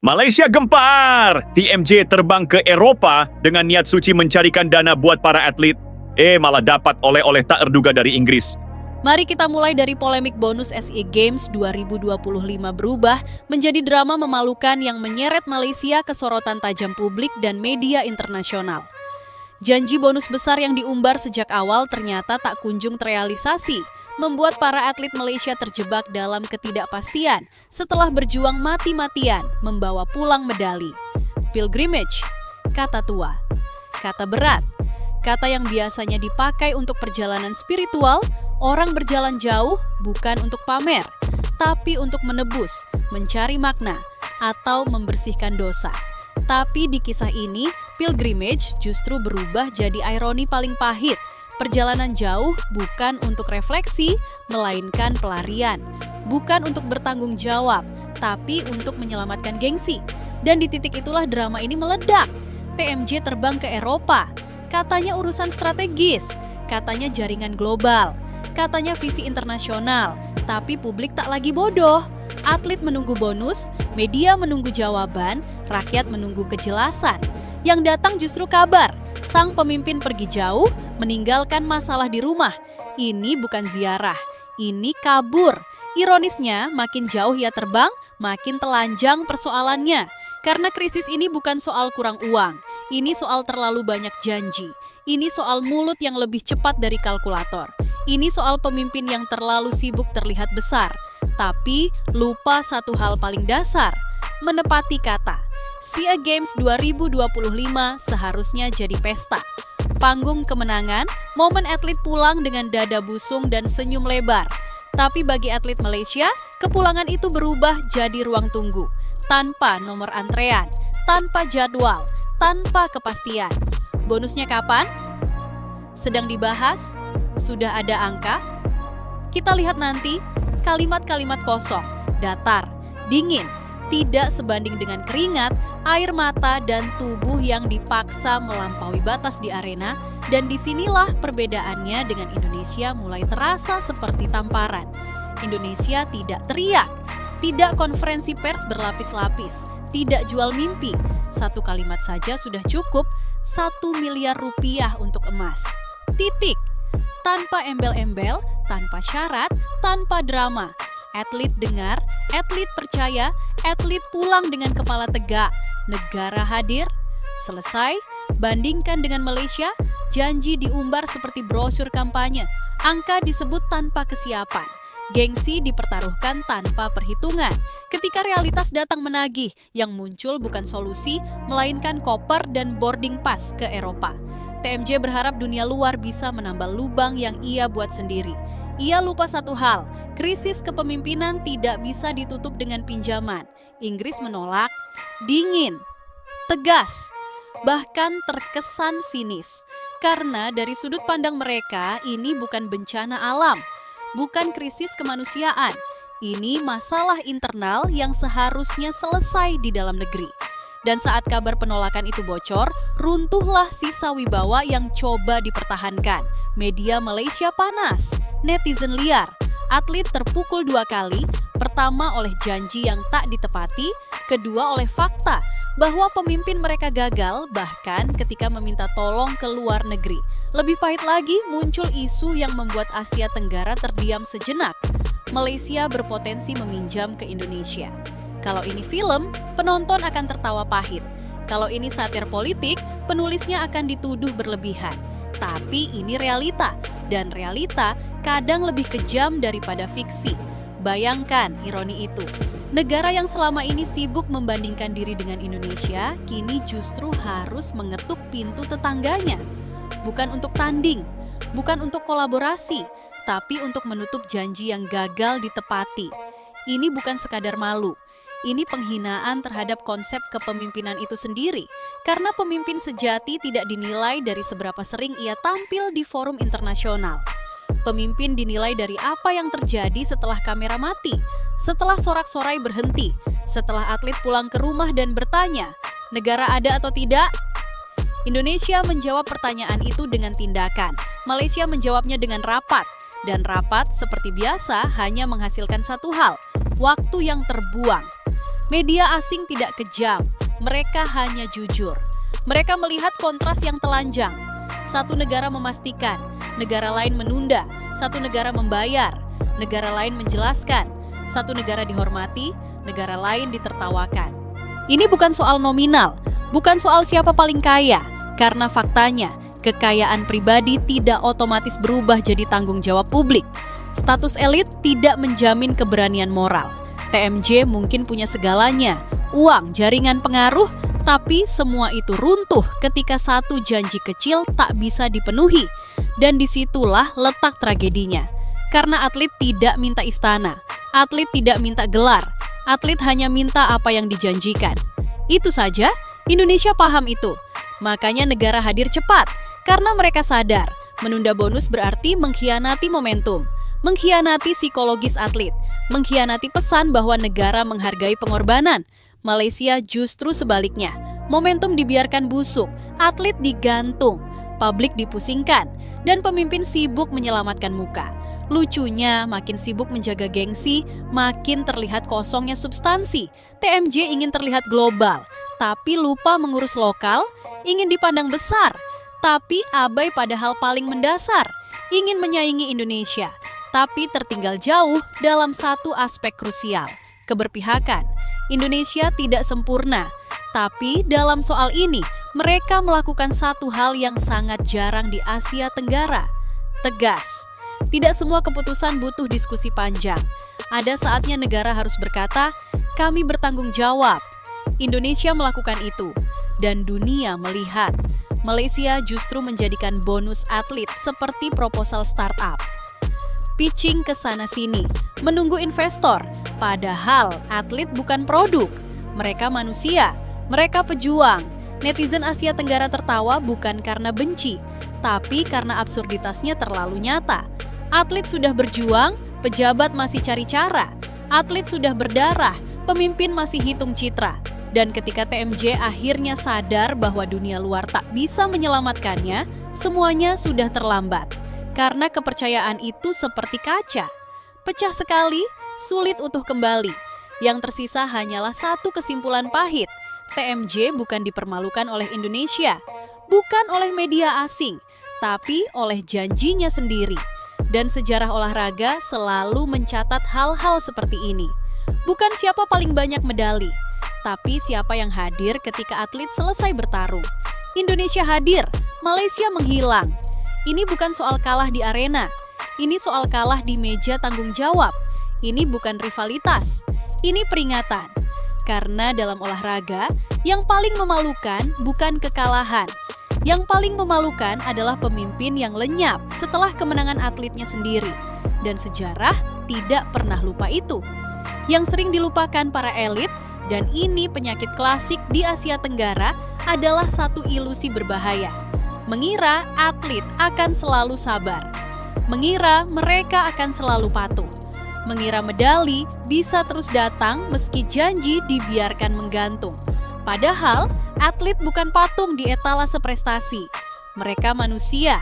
Malaysia gempar! TMJ terbang ke Eropah dengan niat suci mencarikan dana buat para atlet. Malah dapat oleh-oleh tak terduga dari Inggris. Mari kita mulai dari polemik bonus SEA Games 2025 berubah menjadi drama memalukan yang menyeret Malaysia ke sorotan tajam publik dan media internasional. Janji bonus besar yang diumbar sejak awal ternyata tak kunjung terrealisasi, membuat para atlet Malaysia terjebak dalam ketidakpastian setelah berjuang mati-matian membawa pulang medali. Pilgrimage, kata tua, kata berat, kata yang biasanya dipakai untuk perjalanan spiritual. Orang berjalan jauh bukan untuk pamer, tapi untuk menebus, mencari makna, atau membersihkan dosa. Tapi di kisah ini, pilgrimage justru berubah jadi ironi paling pahit. Perjalanan jauh bukan untuk refleksi, melainkan pelarian. Bukan untuk bertanggung jawab, tapi untuk menyelamatkan gengsi. Dan di titik itulah drama ini meledak. TMJ terbang ke Eropa. Katanya urusan strategis, katanya jaringan global, katanya visi internasional. Tapi publik tak lagi bodoh. Atlet menunggu bonus, media menunggu jawaban, rakyat menunggu kejelasan. Yang datang justru kabar, sang pemimpin pergi jauh, meninggalkan masalah di rumah. Ini bukan ziarah, ini kabur. Ironisnya, makin jauh ia terbang, makin telanjang persoalannya. Karena krisis ini bukan soal kurang uang, ini soal terlalu banyak janji. Ini soal mulut yang lebih cepat dari kalkulator. Ini soal pemimpin yang terlalu sibuk terlihat besar, tapi lupa satu hal paling dasar, menepati kata. SEA Games 2025 seharusnya jadi pesta. Panggung kemenangan, momen atlet pulang dengan dada busung dan senyum lebar. Tapi bagi atlet Malaysia, kepulangan itu berubah jadi ruang tunggu. Tanpa nomor antrean, tanpa jadwal, tanpa kepastian. Bonusnya kapan? Sedang dibahas? Sudah ada angka? Kita lihat nanti, kalimat-kalimat kosong, datar, dingin, tidak sebanding dengan keringat, air mata, dan tubuh yang dipaksa melampaui batas di arena. Dan disinilah perbedaannya dengan Indonesia mulai terasa seperti tamparan. Indonesia tidak teriak, tidak konferensi pers berlapis-lapis, tidak jual mimpi. Satu kalimat saja sudah cukup, 1 miliar rupiah untuk emas. Titik. Tanpa embel-embel, tanpa syarat, tanpa drama. Atlet dengar, atlet percaya, atlet pulang dengan kepala tegak. Negara hadir. Selesai. Bandingkan dengan Malaysia, janji diumbar seperti brosur kampanye. Angka disebut tanpa kesiapan. Gengsi dipertaruhkan tanpa perhitungan. Ketika realitas datang menagih, yang muncul bukan solusi, melainkan koper dan boarding pass ke Eropa. TMJ berharap dunia luar bisa menambal lubang yang ia buat sendiri. Ia lupa satu hal, krisis kepemimpinan tidak bisa ditutup dengan pinjaman. Inggris menolak, dingin, tegas, bahkan terkesan sinis. Karena dari sudut pandang mereka, ini bukan bencana alam, bukan krisis kemanusiaan. Ini masalah internal yang seharusnya selesai di dalam negeri. Dan saat kabar penolakan itu bocor, runtuhlah sisa wibawa yang coba dipertahankan. Media Malaysia panas, netizen liar, atlet terpukul 2 kali, pertama oleh janji yang tak ditepati, kedua oleh fakta bahwa pemimpin mereka gagal bahkan ketika meminta tolong ke luar negeri. Lebih pahit lagi, muncul isu yang membuat Asia Tenggara terdiam sejenak. Malaysia berpotensi meminjam ke Indonesia. Kalau ini film, penonton akan tertawa pahit. Kalau ini satir politik, penulisnya akan dituduh berlebihan. Tapi ini realita, dan realita kadang lebih kejam daripada fiksi. Bayangkan ironi itu. Negara yang selama ini sibuk membandingkan diri dengan Indonesia, kini justru harus mengetuk pintu tetangganya. Bukan untuk tanding, bukan untuk kolaborasi, tapi untuk menutup janji yang gagal ditepati. Ini bukan sekadar malu. Ini penghinaan terhadap konsep kepemimpinan itu sendiri, karena pemimpin sejati tidak dinilai dari seberapa sering ia tampil di forum internasional. Pemimpin dinilai dari apa yang terjadi setelah kamera mati, setelah sorak-sorai berhenti, setelah atlet pulang ke rumah dan bertanya, negara ada atau tidak? Indonesia menjawab pertanyaan itu dengan tindakan, Malaysia menjawabnya dengan rapat, dan rapat seperti biasa hanya menghasilkan satu hal, waktu yang terbuang. Media asing tidak kejam, mereka hanya jujur. Mereka melihat kontras yang telanjang. Satu negara memastikan, negara lain menunda, satu negara membayar, negara lain menjelaskan, satu negara dihormati, negara lain ditertawakan. Ini bukan soal nominal, bukan soal siapa paling kaya, karena faktanya kekayaan pribadi tidak otomatis berubah jadi tanggung jawab publik. Status elit tidak menjamin keberanian moral. TMJ mungkin punya segalanya, uang, jaringan pengaruh, tapi semua itu runtuh ketika satu janji kecil tak bisa dipenuhi. Dan disitulah letak tragedinya. Karena atlet tidak minta istana, atlet tidak minta gelar, atlet hanya minta apa yang dijanjikan. Itu saja, Indonesia paham itu. Makanya negara hadir cepat, karena mereka sadar, menunda bonus berarti mengkhianati momentum, mengkhianati psikologis atlet, mengkhianati pesan bahwa negara menghargai pengorbanan. Malaysia justru sebaliknya, momentum dibiarkan busuk, atlet digantung, publik dipusingkan, dan pemimpin sibuk menyelamatkan muka. Lucunya, makin sibuk menjaga gengsi, makin terlihat kosongnya substansi. TMJ ingin terlihat global, tapi lupa mengurus lokal, ingin dipandang besar, tapi abai pada hal paling mendasar, ingin menyaingi Indonesia, tapi tertinggal jauh dalam satu aspek krusial, keberpihakan. Indonesia tidak sempurna, tapi dalam soal ini, mereka melakukan satu hal yang sangat jarang di Asia Tenggara, tegas. Tidak semua keputusan butuh diskusi panjang. Ada saatnya negara harus berkata, kami bertanggung jawab. Indonesia melakukan itu, dan dunia melihat. Malaysia justru menjadikan bonus atlet seperti proposal startup. Pitching ke sana-sini, menunggu investor, padahal atlet bukan produk. Mereka manusia, mereka pejuang. Netizen Asia Tenggara tertawa bukan karena benci, tapi karena absurditasnya terlalu nyata. Atlet sudah berjuang, pejabat masih cari cara. Atlet sudah berdarah, pemimpin masih hitung citra. Dan ketika TMJ akhirnya sadar bahwa dunia luar tak bisa menyelamatkannya, semuanya sudah terlambat. Karena kepercayaan itu seperti kaca. Pecah sekali, sulit utuh kembali. Yang tersisa hanyalah satu kesimpulan pahit. TMJ bukan dipermalukan oleh Indonesia, bukan oleh media asing, tapi oleh janjinya sendiri. Dan sejarah olahraga selalu mencatat hal-hal seperti ini. Bukan siapa paling banyak medali, tapi siapa yang hadir ketika atlet selesai bertarung. Indonesia hadir, Malaysia menghilang. Ini bukan soal kalah di arena, ini soal kalah di meja tanggung jawab. Ini bukan rivalitas, ini peringatan. Karena dalam olahraga, yang paling memalukan bukan kekalahan. Yang paling memalukan adalah pemimpin yang lenyap setelah kemenangan atletnya sendiri. Dan sejarah tidak pernah lupa itu. Yang sering dilupakan para elit, dan ini penyakit klasik di Asia Tenggara, adalah satu ilusi berbahaya. Mengira atlet akan selalu sabar. Mengira mereka akan selalu patuh. Mengira medali bisa terus datang meski janji dibiarkan menggantung. Padahal, atlet bukan patung di etalase prestasi. Mereka manusia.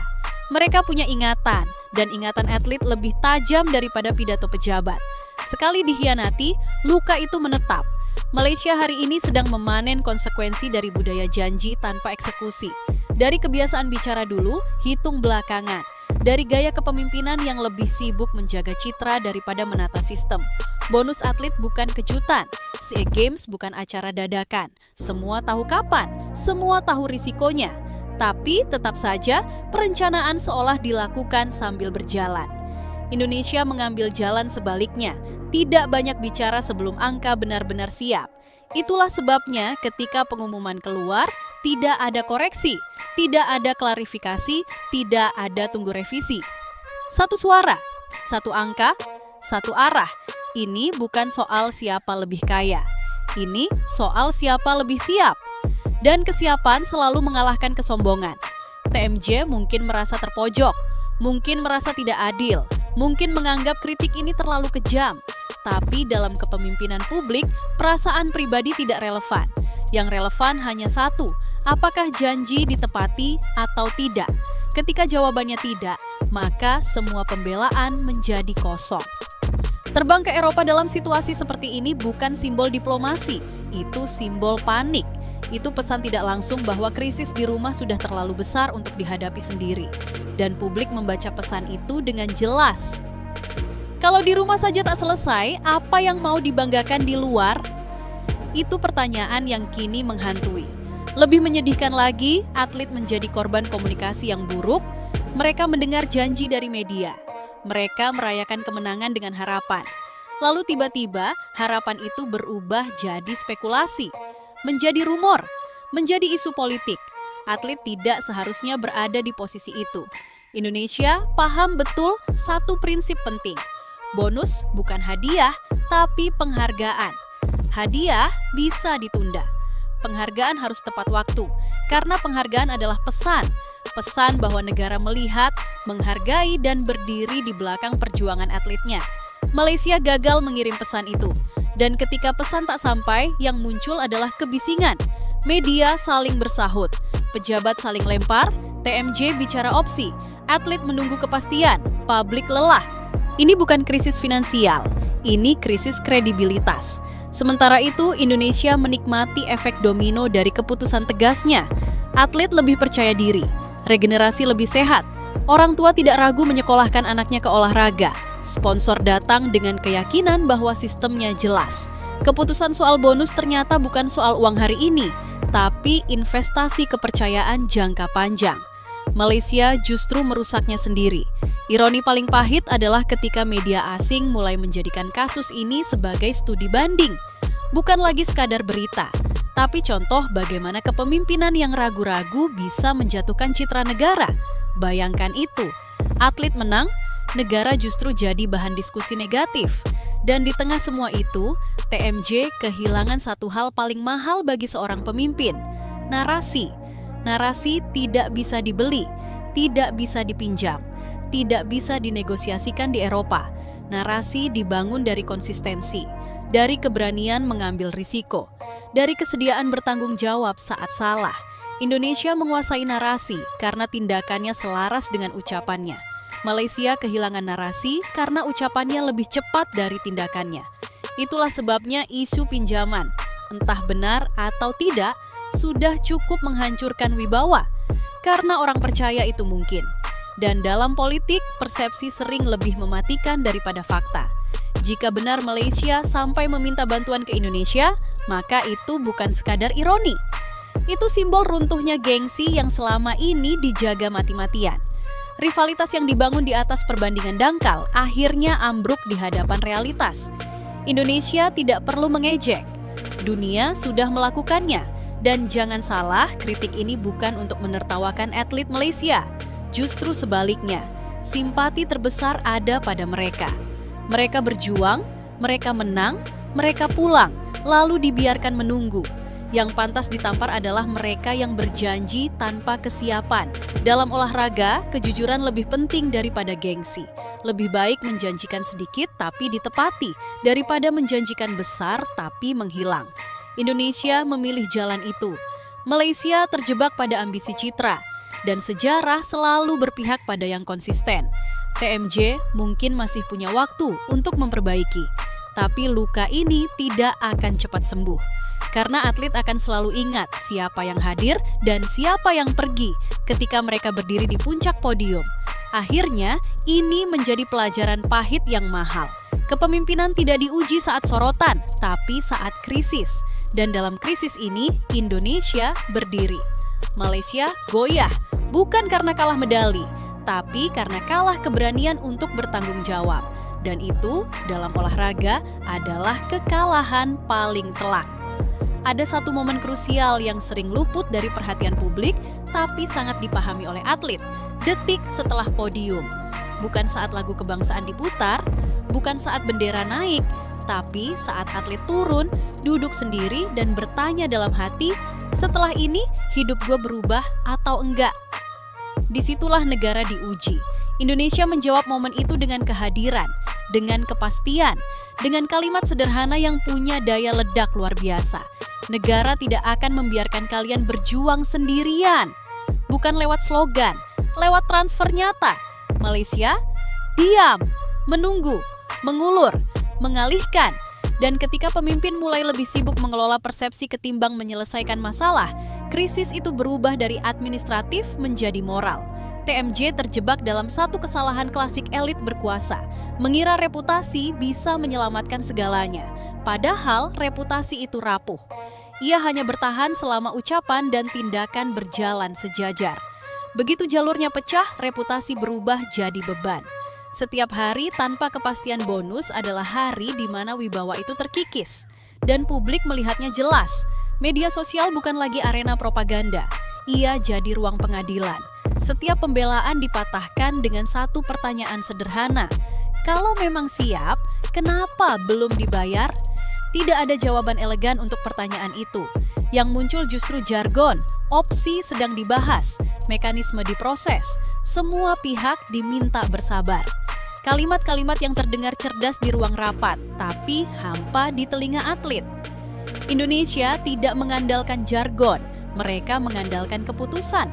Mereka punya ingatan, dan ingatan atlet lebih tajam daripada pidato pejabat. Sekali dikhianati, luka itu menetap. Malaysia hari ini sedang memanen konsekuensi dari budaya janji tanpa eksekusi. Dari kebiasaan bicara dulu, hitung belakangan. Dari gaya kepemimpinan yang lebih sibuk menjaga citra daripada menata sistem. Bonus atlet bukan kejutan. SEA Games bukan acara dadakan. Semua tahu kapan, semua tahu risikonya. Tapi tetap saja perencanaan seolah dilakukan sambil berjalan. Indonesia mengambil jalan sebaliknya. Tidak banyak bicara sebelum angka benar-benar siap. Itulah sebabnya ketika pengumuman keluar, tidak ada koreksi, tidak ada klarifikasi, tidak ada tunggu revisi. Satu suara, satu angka, satu arah. Ini bukan soal siapa lebih kaya. Ini soal siapa lebih siap. Dan kesiapan selalu mengalahkan kesombongan. TMJ mungkin merasa terpojok, mungkin merasa tidak adil, mungkin menganggap kritik ini terlalu kejam. Tapi dalam kepemimpinan publik, perasaan pribadi tidak relevan. Yang relevan hanya satu, apakah janji ditepati atau tidak. Ketika jawabannya tidak, maka semua pembelaan menjadi kosong. Terbang ke Eropa dalam situasi seperti ini bukan simbol diplomasi, itu simbol panik. Itu pesan tidak langsung bahwa krisis di rumah sudah terlalu besar untuk dihadapi sendiri. Dan publik membaca pesan itu dengan jelas. Kalau di rumah saja tak selesai, apa yang mau dibanggakan di luar? Itu pertanyaan yang kini menghantui. Lebih menyedihkan lagi, atlet menjadi korban komunikasi yang buruk. Mereka mendengar janji dari media. Mereka merayakan kemenangan dengan harapan. Lalu tiba-tiba harapan itu berubah jadi spekulasi, menjadi rumor, menjadi isu politik. Atlet tidak seharusnya berada di posisi itu. Indonesia paham betul satu prinsip penting. Bonus bukan hadiah, tapi penghargaan. Hadiah bisa ditunda. Penghargaan harus tepat waktu, karena penghargaan adalah pesan. Pesan bahwa negara melihat, menghargai, dan berdiri di belakang perjuangan atletnya. Malaysia gagal mengirim pesan itu. Dan ketika pesan tak sampai, yang muncul adalah kebisingan. Media saling bersahut, pejabat saling lempar, TMJ bicara opsi, atlet menunggu kepastian, publik lelah. Ini bukan krisis finansial, ini krisis kredibilitas. Sementara itu, Indonesia menikmati efek domino dari keputusan tegasnya. Atlet lebih percaya diri, regenerasi lebih sehat, orang tua tidak ragu menyekolahkan anaknya ke olahraga, sponsor datang dengan keyakinan bahwa sistemnya jelas. Keputusan soal bonus ternyata bukan soal uang hari ini, tapi investasi kepercayaan jangka panjang. Malaysia justru merusaknya sendiri. Ironi paling pahit adalah ketika media asing mulai menjadikan kasus ini sebagai studi banding. Bukan lagi sekadar berita, tapi contoh bagaimana kepemimpinan yang ragu-ragu bisa menjatuhkan citra negara. Bayangkan itu, atlet menang, negara justru jadi bahan diskusi negatif. Dan di tengah semua itu, TMJ kehilangan satu hal paling mahal bagi seorang pemimpin, narasi. Narasi tidak bisa dibeli, tidak bisa dipinjam, tidak bisa dinegosiasikan di Eropa. Narasi dibangun dari konsistensi, dari keberanian mengambil risiko, dari kesediaan bertanggung jawab saat salah. Indonesia menguasai narasi karena tindakannya selaras dengan ucapannya. Malaysia kehilangan narasi karena ucapannya lebih cepat dari tindakannya. Itulah sebabnya isu pinjaman, entah benar atau tidak, sudah cukup menghancurkan wibawa. Karena orang percaya itu mungkin. Dan dalam politik, persepsi sering lebih mematikan daripada fakta. Jika benar Malaysia sampai meminta bantuan ke Indonesia, maka itu bukan sekadar ironi. Itu simbol runtuhnya gengsi yang selama ini dijaga mati-matian. Rivalitas yang dibangun di atas perbandingan dangkal akhirnya ambruk di hadapan realitas. Indonesia tidak perlu mengejek. Dunia sudah melakukannya. Dan jangan salah, kritik ini bukan untuk menertawakan atlet Malaysia. Justru sebaliknya, simpati terbesar ada pada mereka. Mereka berjuang, mereka menang, mereka pulang, lalu dibiarkan menunggu. Yang pantas ditampar adalah mereka yang berjanji tanpa kesiapan. Dalam olahraga, kejujuran lebih penting daripada gengsi. Lebih baik menjanjikan sedikit tapi ditepati, daripada menjanjikan besar tapi menghilang. Indonesia memilih jalan itu. Malaysia terjebak pada ambisi citra. Dan sejarah selalu berpihak pada yang konsisten. TMJ mungkin masih punya waktu untuk memperbaiki. Tapi luka ini tidak akan cepat sembuh. Karena atlet akan selalu ingat siapa yang hadir dan siapa yang pergi ketika mereka berdiri di puncak podium. Akhirnya, ini menjadi pelajaran pahit yang mahal. Kepemimpinan tidak diuji saat sorotan, tapi saat krisis. Dan dalam krisis ini, Indonesia berdiri. Malaysia goyah, bukan karena kalah medali, tapi karena kalah keberanian untuk bertanggung jawab. Dan itu, dalam olahraga, adalah kekalahan paling telak. Ada satu momen krusial yang sering luput dari perhatian publik, tapi sangat dipahami oleh atlet. Detik setelah podium. Bukan saat lagu kebangsaan diputar, bukan saat bendera naik, tapi saat atlet turun, duduk sendiri dan bertanya dalam hati, setelah ini hidup gue berubah atau enggak? Disitulah negara diuji. Indonesia menjawab momen itu dengan kehadiran, dengan kepastian, dengan kalimat sederhana yang punya daya ledak luar biasa. Negara tidak akan membiarkan kalian berjuang sendirian. Bukan lewat slogan, lewat transfer nyata. Malaysia, diam, menunggu, mengulur, mengalihkan. Dan ketika pemimpin mulai lebih sibuk mengelola persepsi ketimbang menyelesaikan masalah, krisis itu berubah dari administratif menjadi moral. TMJ terjebak dalam satu kesalahan klasik elit berkuasa, mengira reputasi bisa menyelamatkan segalanya. Padahal reputasi itu rapuh. Ia hanya bertahan selama ucapan dan tindakan berjalan sejajar. Begitu jalurnya pecah, reputasi berubah jadi beban. Setiap hari tanpa kepastian bonus adalah hari di mana wibawa itu terkikis. Dan publik melihatnya jelas. Media sosial bukan lagi arena propaganda. Ia jadi ruang pengadilan. Setiap pembelaan dipatahkan dengan satu pertanyaan sederhana. Kalau memang siap, kenapa belum dibayar? Tidak ada jawaban elegan untuk pertanyaan itu. Yang muncul justru jargon, opsi sedang dibahas, mekanisme diproses, semua pihak diminta bersabar. Kalimat-kalimat yang terdengar cerdas di ruang rapat, tapi hampa di telinga atlet. Indonesia tidak mengandalkan jargon, mereka mengandalkan keputusan.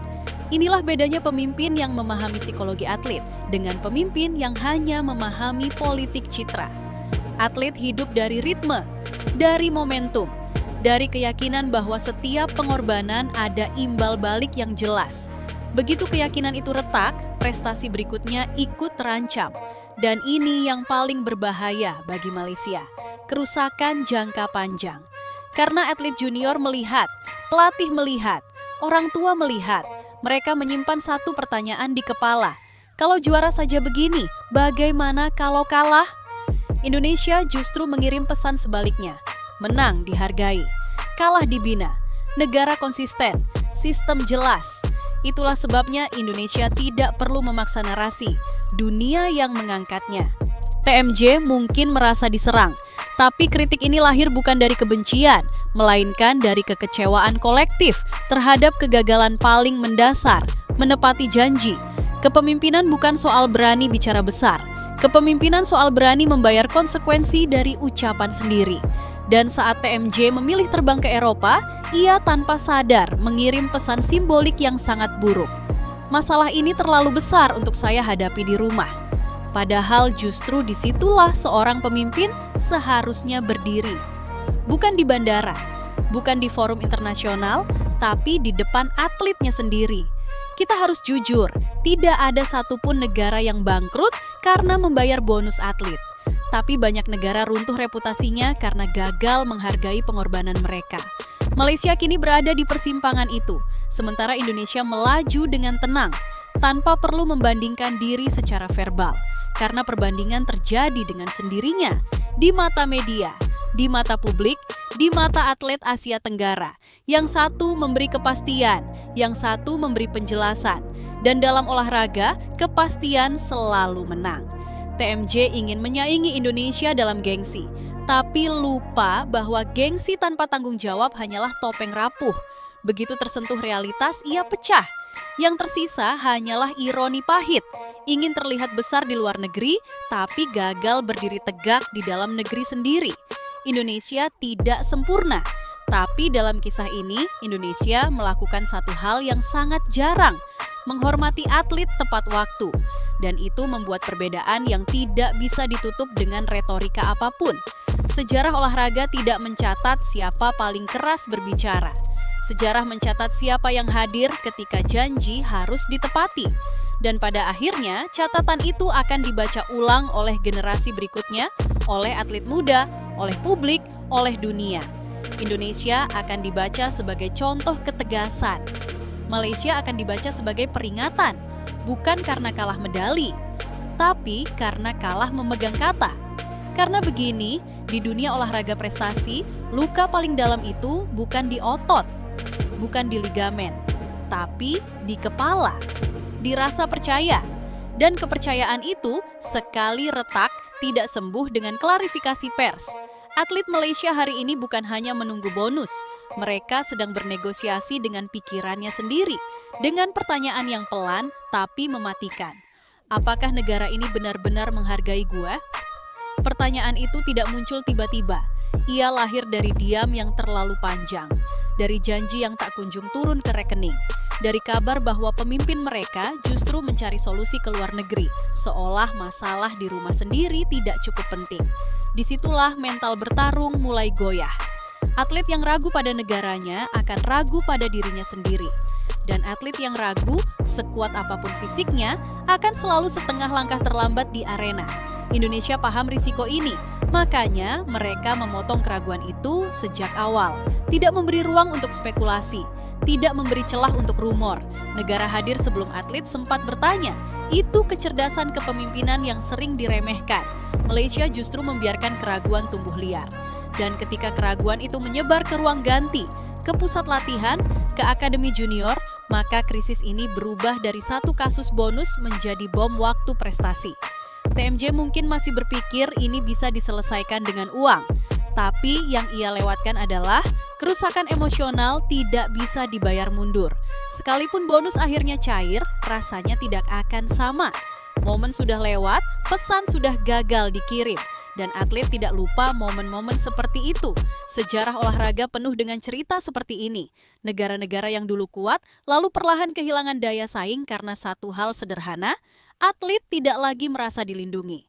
Inilah bedanya pemimpin yang memahami psikologi atlet dengan pemimpin yang hanya memahami politik citra. Atlet hidup dari ritme, dari momentum, dari keyakinan bahwa setiap pengorbanan ada imbal balik yang jelas. Begitu keyakinan itu retak, prestasi berikutnya ikut terancam. Dan ini yang paling berbahaya bagi Malaysia, kerusakan jangka panjang. Karena atlet junior melihat, pelatih melihat, orang tua melihat, mereka menyimpan satu pertanyaan di kepala. Kalau juara saja begini, bagaimana kalau kalah? Indonesia justru mengirim pesan sebaliknya. Menang dihargai, kalah dibina, negara konsisten, sistem jelas. Itulah sebabnya Indonesia tidak perlu memaksa narasi, dunia yang mengangkatnya. TMJ mungkin merasa diserang, tapi kritik ini lahir bukan dari kebencian, melainkan dari kekecewaan kolektif terhadap kegagalan paling mendasar, menepati janji. Kepemimpinan bukan soal berani bicara besar, kepemimpinan soal berani membayar konsekuensi dari ucapan sendiri. Dan saat TMJ memilih terbang ke Eropa, ia tanpa sadar mengirim pesan simbolik yang sangat buruk. Masalah ini terlalu besar untuk saya hadapi di rumah. Padahal justru disitulah seorang pemimpin seharusnya berdiri. Bukan di bandara, bukan di forum internasional, tapi di depan atletnya sendiri. Kita harus jujur, tidak ada satupun negara yang bangkrut karena membayar bonus atlet. Tapi banyak negara runtuh reputasinya karena gagal menghargai pengorbanan mereka. Malaysia kini berada di persimpangan itu, sementara Indonesia melaju dengan tenang, tanpa perlu membandingkan diri secara verbal. Karena perbandingan terjadi dengan sendirinya, di mata media, di mata publik, di mata atlet Asia Tenggara. Yang satu memberi kepastian, yang satu memberi penjelasan. Dan dalam olahraga, kepastian selalu menang. TMJ ingin menyaingi Indonesia dalam gengsi, tapi lupa bahwa gengsi tanpa tanggung jawab hanyalah topeng rapuh. Begitu tersentuh realitas, ia pecah. Yang tersisa hanyalah ironi pahit, ingin terlihat besar di luar negeri, tapi gagal berdiri tegak di dalam negeri sendiri. Indonesia tidak sempurna, tapi dalam kisah ini, Indonesia melakukan satu hal yang sangat jarang, menghormati atlet tepat waktu. Dan itu membuat perbedaan yang tidak bisa ditutup dengan retorika apapun. Sejarah olahraga tidak mencatat siapa paling keras berbicara. Sejarah mencatat siapa yang hadir ketika janji harus ditepati. Dan pada akhirnya, catatan itu akan dibaca ulang oleh generasi berikutnya, oleh atlet muda, oleh publik, oleh dunia. Indonesia akan dibaca sebagai contoh ketegasan. Malaysia akan dibaca sebagai peringatan, bukan karena kalah medali, tapi karena kalah memegang kata. Karena begini, di dunia olahraga prestasi, luka paling dalam itu bukan di otot, bukan di ligamen, tapi di kepala, di rasa percaya. Dan kepercayaan itu sekali retak tidak sembuh dengan klarifikasi pers. Atlet Malaysia hari ini bukan hanya menunggu bonus, mereka sedang bernegosiasi dengan pikirannya sendiri, dengan pertanyaan yang pelan tapi mematikan. Apakah negara ini benar-benar menghargai gua? Pertanyaan itu tidak muncul tiba-tiba. Ia lahir dari diam yang terlalu panjang, dari janji yang tak kunjung turun ke rekening, dari kabar bahwa pemimpin mereka justru mencari solusi ke luar negeri, seolah masalah di rumah sendiri tidak cukup penting. Disitulah mental bertarung mulai goyah. Atlet yang ragu pada negaranya akan ragu pada dirinya sendiri. Dan atlet yang ragu, sekuat apapun fisiknya, akan selalu setengah langkah terlambat di arena. Indonesia paham risiko ini, makanya mereka memotong keraguan itu sejak awal. Tidak memberi ruang untuk spekulasi, tidak memberi celah untuk rumor. Negara hadir sebelum atlet sempat bertanya, itu kecerdasan kepemimpinan yang sering diremehkan. Malaysia justru membiarkan keraguan tumbuh liar. Dan ketika keraguan itu menyebar ke ruang ganti, ke pusat latihan, ke akademi junior, maka krisis ini berubah dari satu kasus bonus menjadi bom waktu prestasi. TMJ mungkin masih berpikir ini bisa diselesaikan dengan uang, tapi yang ia lewatkan adalah kerusakan emosional tidak bisa dibayar mundur. Sekalipun bonus akhirnya cair, rasanya tidak akan sama. Momen sudah lewat, pesan sudah gagal dikirim. Dan atlet tidak lupa momen-momen seperti itu. Sejarah olahraga penuh dengan cerita seperti ini. Negara-negara yang dulu kuat, lalu perlahan kehilangan daya saing karena satu hal sederhana, atlet tidak lagi merasa dilindungi.